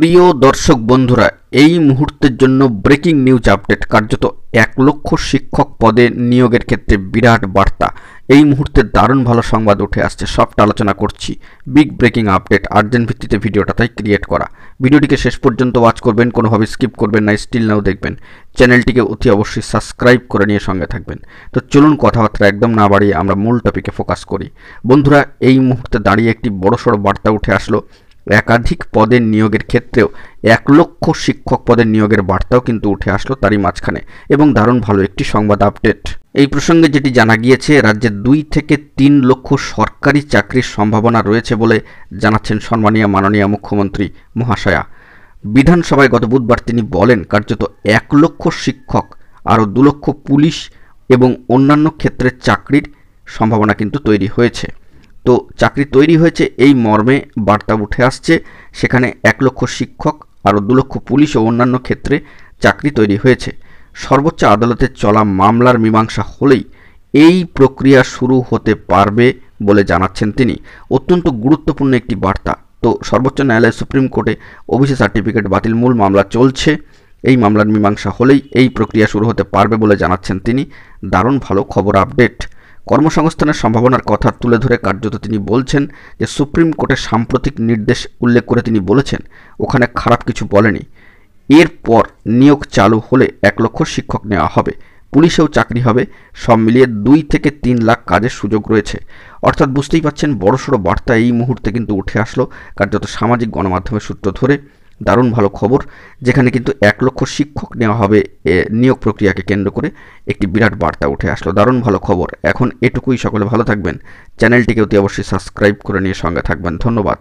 প্রিয় দর্শক বন্ধুরা, এই মুহূর্তের জন্য ব্রেকিং নিউজ আপডেট। কার্যত 1 লক্ষ শিক্ষক পদে নিয়োগের ক্ষেত্রে বিরাট বার্তা। এই মুহূর্তে দারুণ ভালো সংবাদ উঠে আসছে, সবটা আলোচনা করছি। বিগ ব্রেকিং আপডেট, আর্জেন্ট ভিত্তিতে ভিডিওটা তাই ক্রিয়েট করা। ভিডিওটিকে শেষ পর্যন্ত ওয়াচ করবেন, কোনোভাবে স্কিপ করবেন না, স্টিল নাও দেখবেন। চ্যানেলটিকে অতি অবশ্যই সাবস্ক্রাইব করে নিয়ে সঙ্গে থাকবেন। তো চলুন কথাবার্তা একদম না বাড়িয়ে আমরা মূল টপিকে ফোকাস করি। বন্ধুরা, এই মুহূর্তে দাঁড়িয়ে একটি বড়সড় বার্তা উঠে আসলো। একাধিক পদের নিয়োগের ক্ষেত্রেও 1 লক্ষ শিক্ষক পদের নিয়োগের বার্তাও কিন্তু উঠে আসলো তারই মাঝখানে, এবং দারুণ ভালো একটি সংবাদ আপডেট। এই প্রসঙ্গে যেটি জানা গিয়েছে, রাজ্যে 2 থেকে 3 লক্ষ সরকারি চাকরির সম্ভাবনা রয়েছে বলে জানাচ্ছেন সম্মানীয় মাননীয় মুখ্যমন্ত্রী মহাশয়া। বিধানসভায় গত বুধবার তিনি বলেন, কার্যত 1 লক্ষ শিক্ষক, আরও 2 লক্ষ পুলিশ এবং অন্যান্য ক্ষেত্রে চাকরির সম্ভাবনা কিন্তু তৈরি হয়েছে। তো চাকরি তৈরি হয়েছে এই মর্মে বার্তা উঠে আসছে। সেখানে 1 লক্ষ শিক্ষক, আরও 2 লক্ষ পুলিশ ও অন্যান্য ক্ষেত্রে চাকরি তৈরি হয়েছে। সর্বোচ্চ আদালতে চলা মামলার মীমাংসা হলেই এই প্রক্রিয়া শুরু হতে পারবে বলে জানাচ্ছেন তিনি। অত্যন্ত গুরুত্বপূর্ণ একটি বার্তা। তো সর্বোচ্চ ন্যায়ালয় সুপ্রিম কোর্টে ওবিসি সার্টিফিকেট বাতিল মূল মামলা চলছে। এই মামলার মীমাংসা হলেই এই প্রক্রিয়া শুরু হতে পারবে বলে জানাচ্ছেন তিনি। দারুণ ভালো খবর আপডেট। কর্মসংস্থানের সম্ভাবনার কথা তুলে ধরে কার্যত তিনি বলছেন যে সুপ্রিম কোর্টের সাম্প্রতিক নির্দেশ উল্লেখ করে তিনি বলেছেন ওখানে খারাপ কিছু বলেনি। এরপর নিয়োগ চালু হলে 1 লক্ষ শিক্ষক নেওয়া হবে, পুলিশেও চাকরি হবে। সব মিলিয়ে 2 থেকে 3 লাখ কাজের সুযোগ রয়েছে। অর্থাৎ বুঝতেই পাচ্ছেন, বড়সড় বার্তা এই মুহূর্তে কিন্তু উঠে আসলো কার্যত সামাজিক গণমাধ্যমের সূত্র ধরে। দারুণ ভালো খবর, যেখানে কিন্তু 1 লক্ষ শিক্ষক নেওয়া হবে। নিয়োগ প্রক্রিয়াকে কেন্দ্র করে একটি বিরাট বার্তা উঠে আসলো। দারুণ ভালো খবর। এখন এটুকুই, সকলে ভালো থাকবেন। চ্যানেলটিকে অতি অবশ্যই সাবস্ক্রাইব করে নিয়ে সঙ্গে থাকবেন। ধন্যবাদ।